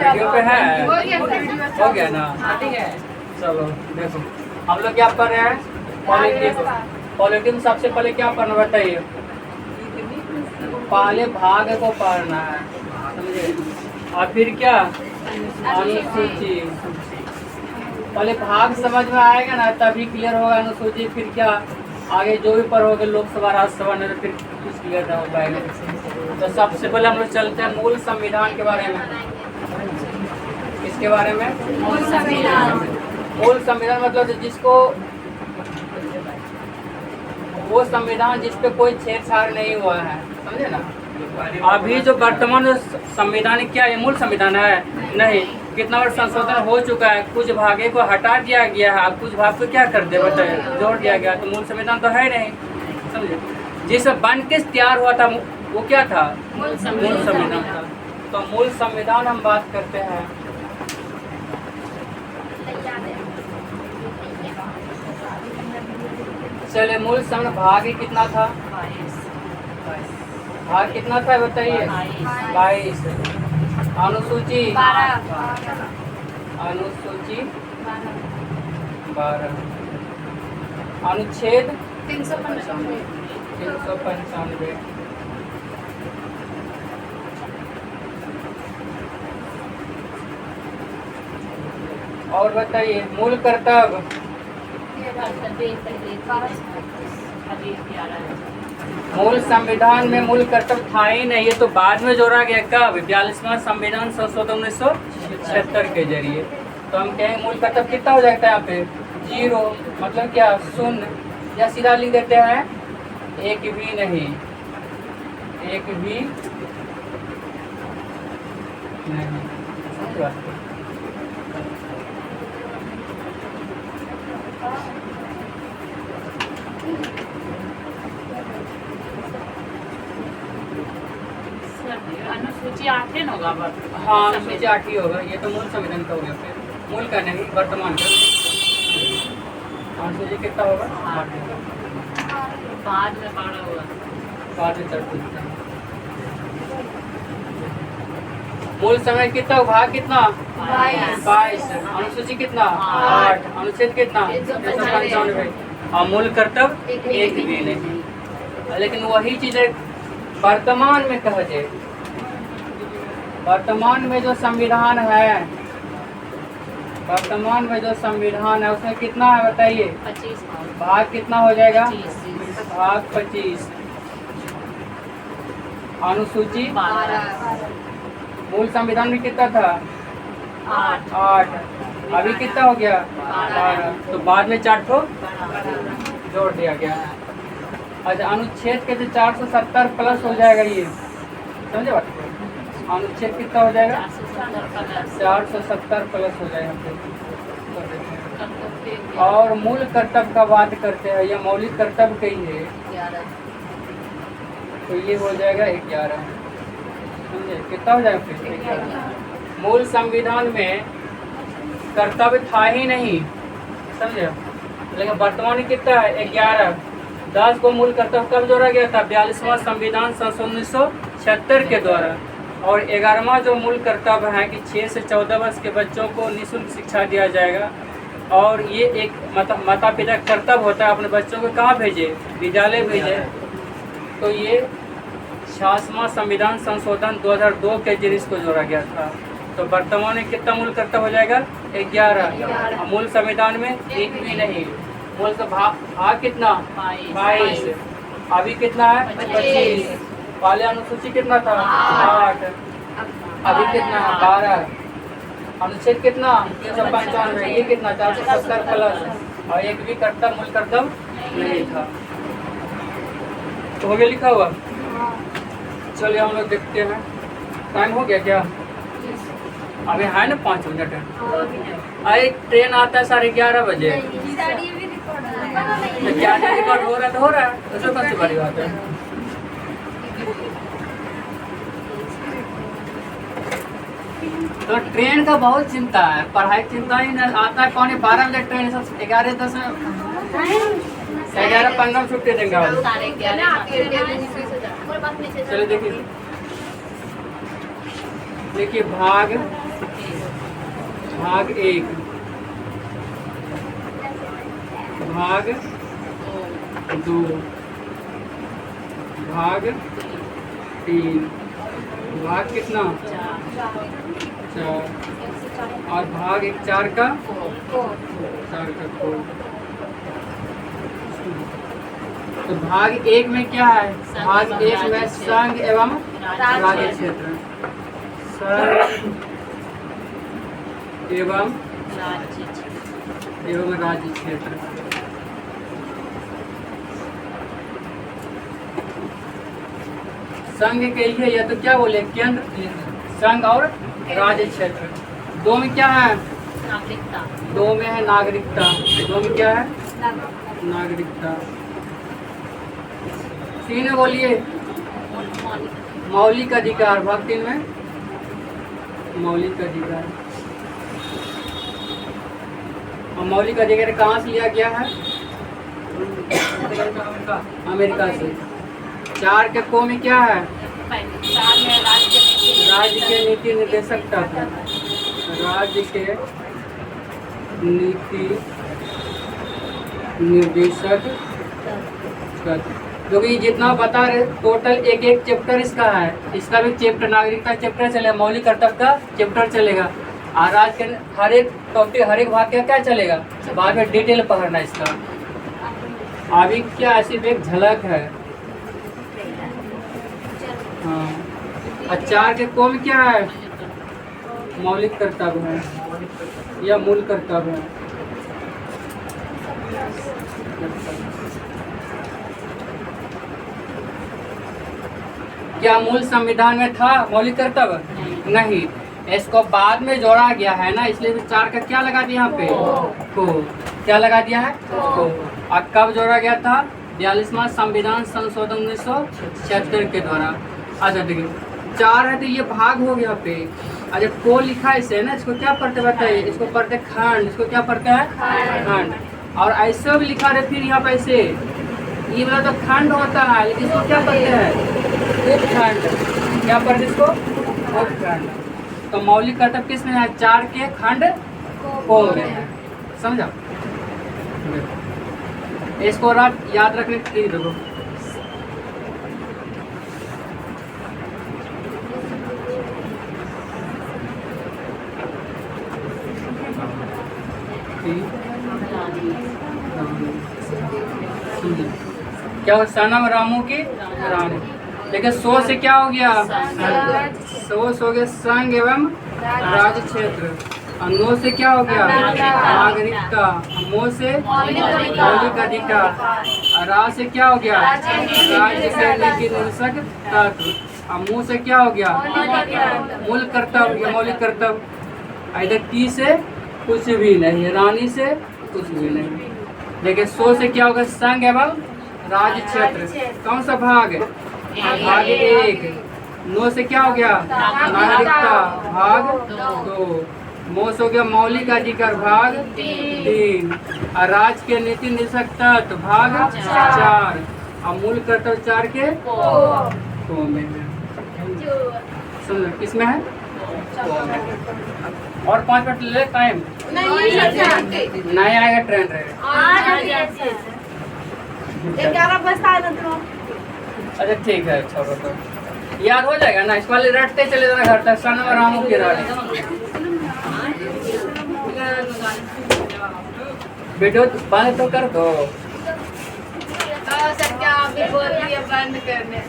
Video पे है, हो गया ना, ठीक है। चलो देखो हम लोग क्या कर रहे हैं, पॉलिटिक्स। सबसे पहले क्या पढ़ना बताइए, पहले भाग को पढ़ना है, समझे, और फिर क्या अनुसूची। पहले भाग समझ में आएगा ना तभी क्लियर होगा अनुसूची, फिर क्या आगे जो भी पढ़ोगे लोकसभा राज्यसभा में फिर कुछ क्लियर ना हो पाएगा। तो सबसे पहले हम लोग चलते हैं मूल संविधान के बारे में। किसके बारे में? मूल संविधान। मूल संविधान मतलब जिसको, वो संविधान जिस पे कोई छेड़छाड़ नहीं हुआ है, समझे ना। अभी जो वर्तमान संविधान क्या है, मूल संविधान है नहीं, कितना बार संशोधन हो चुका है, कुछ भागे को हटा दिया गया है, कुछ भाग को क्या कर दे बताए जोड़ दिया गया, तो मूल संविधान तो है नहीं, समझे। जिस बन के तैयार हुआ था वो क्या था, मूल संविधान था। तो मूल संविधान हम बात करते हैं। चले मूल संविधान भाग कितना था, भाग कितना था बताइए, 22। अनुसूची 12। अनुसूची 12। अनुच्छेद 395। 395। और बताइए मूल कर्तव्य, मूल संविधान में मूल कर्तव्य था ही नहीं, ये तो बाद में जोड़ा गया। कब? 42वां संविधान संशोधन 1976 के जरिए। तो हम कहेंगे मूल कर्तव्य कितना हो जाता है यहाँ पे, 0, मतलब क्या, शून्य, या सीधा लिख देते हैं एक भी नहीं, एक भी नहीं। समझ बात? अनुसूची 8 होगा बस। हाँ अनुसूची 8 ही होगा, ये तो मूल संविधान का हो गया, फिर मूल का नहीं वर्तमान का। अनुसूची कितना होगा, 8 होगा, बाद में 12 होगा, बाद में 4 होगा। मूल समय कितना, भाग कितना, 22। अनुसूची कितना, 8। अनुच्छेद कितना, 395। और मूल कर्तव्य एक भी नहीं। लेकिन वही चीजें वर्तमान में कह जाए, वर्तमान में जो संविधान है, वर्तमान में जो संविधान है उसमें कितना है बताइए, 25। भाग कितना हो जाएगा, 25। भाग 25। अनुसूची 12। मूल संविधान में कितना था, 8। अभी कितना हो गया, 12। तो बाद में 4 को जोड़ दिया गया। अच्छा अनुच्छेद के 470 प्लस हो जाएगा ये, समझे बात। अनुच्छेद कितना हो जाएगा, 470 प्लस हो जाएगा। और मूल कर्तव्य का बात करते हैं, ये मौलिक कर्तव्य का ही है, तो ये हो जाएगा 11। समझे कितना हो जाएगा फिर 11। मूल संविधान में कर्तव्य था ही नहीं, समझे, लेकिन वर्तमान में कितना है, 11। 10 को मूल कर्तव्य कब जोड़ा गया था, 42वां संविधान संशोधन 1976 के द्वारा। और 11वां जो मूल कर्तव्य है कि 6 से 14 वर्ष के बच्चों को निःशुल्क शिक्षा दिया जाएगा। और ये एक माता पिता कर्तव्य होता है अपने बच्चों को कहाँ भेजे, विद्यालय भेजे। तो ये 66वां संविधान संशोधन 2002 के जरिए इसको जोड़ा गया था। तो वर्तमान में कितना मूल कर्तव्य हो जाएगा, 11। मूल संविधान में एक भी नहीं। मूल का भाग कितना, 22। अभी कितना है, 25। पहले अनुसूची कितना था, 8। अभी कितना है, 12। अनुच्छेद कितना, 395। ये कितना, 470 प्लस। और एक भी कर्तव्य मूल कर्तव्य नहीं था। तो हो गया लिखा हुआ। चलिए हम लोग देखते हैं, टाइम हो गया क्या, अभी है ना 5 मिनट है। अरे ट्रेन आता है 11:30 बजे, तो क्या रिकॉर्ड हो रहा है तो हो रहा है, उसमें कौन सी बड़ी बात है। तो ट्रेन का बहुत चिंता है, पढ़ाई चिंता ही नहीं। आता है 11:15 बजे ट्रेन, 11:10 में 11:15 में छुट्टी देंगे। चलिए देखिए देखिए भाग एक, भाग दो, भाग तीन, भाग कितना? 4 और भाग एक 4 का कोड। तो भाग एक में क्या है? भाग एक में संघ एवं राज्य क्षेत्र, संघ एवं राज्य क्षेत्र। संघ के लिए या तो क्या बोले केंद्र, संघ और राज्य क्षेत्र। दो में क्या है? नागरिकता। दो में है नागरिकता। दो में क्या है? नागरिकता। तीन में बोलिए मौलिक अधिकार। भाग 3 में मौलिक अधिकार। और मौलिक अधिकार कहाँ से लिया गया है? अमेरिका से। 4 के को में क्या है? राज्य के नीति निर्देशक तत्व, राज्य के नीति निर्देशक तत्व। जो कि जितना बता रहे टोटल एक चैप्टर इसका है। इसका भी चैप्टर नागरिकता चैप्टर चलेगा, मौलिक कर्तव्य का चैप्टर चलेगा। और आज के हर एक टॉपिक हर एक भाग का क्या चलेगा, बाद में डिटेल पढ़ना इसका। अभी क्या सिर्फ एक झलक है। हाँ, और 4 के को में क्या है? मौलिक कर्तव्य है या मूल कर्तव्य है। क्या मूल संविधान में था मौलिक कर्तव्य? नहीं, इसको बाद में जोड़ा गया है ना, इसलिए 4 का क्या लगा दिया यहाँ पे? को। क्या लगा दिया है? को। और कब जोड़ा गया था? 42वां संविधान संशोधन 1976 के द्वारा। अच्छा देखिए 4 है तो ये भाग हो गया पे। अच्छा को लिखा इसे ना, इसको क्या पढ़ते बताइए? इसको पढ़ते खंड। इसको क्या पढ़ते हैं? खंड। और ऐसे भी लिखा रहे फिर यहाँ पे ऐसे, ये वाला तो खंड होता है, लेकिन इसको क्या पढ़ते हैं? उपखंड। क्या पढ़ते इसको? उपखंड। तो मौलिक कर्तव्य किस में है? 4 के खंड को में है। समझा? इसको याद रखने के लिए देखो क्या हो? सनम रामू की रानी। लेकिन 100 से क्या हो गया? 100 हो गया संघ एवं राज्य क्षेत्र। और 9 से क्या हो गया? नागरिकता। 9 से मौलिक अधिकार। और राज से क्या हो गया? राज्य के नीति निर्देशक तत्व। और मुँह से क्या हो गया? मूल कर्तव्य, मौलिक कर्तव्य। इधर टी से कुछ भी नहीं, रानी से कुछ भी नहीं। लेकिन 100 से क्या होगा? संघ एवं राज्य क्षेत्र। कौन सा भाग? भाग 1। 9 से क्या हो गया? नागरिकता। भाग 2। मोह से हो गया मौलिक अधिकार। भाग 3। और राज्य के नीति निर्देशक तत्व। भाग 4। और मूल कर्तव्य 4 के को में है। समझ किसमें है? और 5 मिनट ले टाइम नहीं आएगा, ट्रेन रहेगा। 11 बजता है ना। अच्छा ठीक है, छोड़ो तो याद हो जाएगा ना। इस वाले रटते चले जाना घर तक। सनम रामू की रानी। वीडियो बंद तो कर दो। सर क्या अभी बोल दिया बंद करने।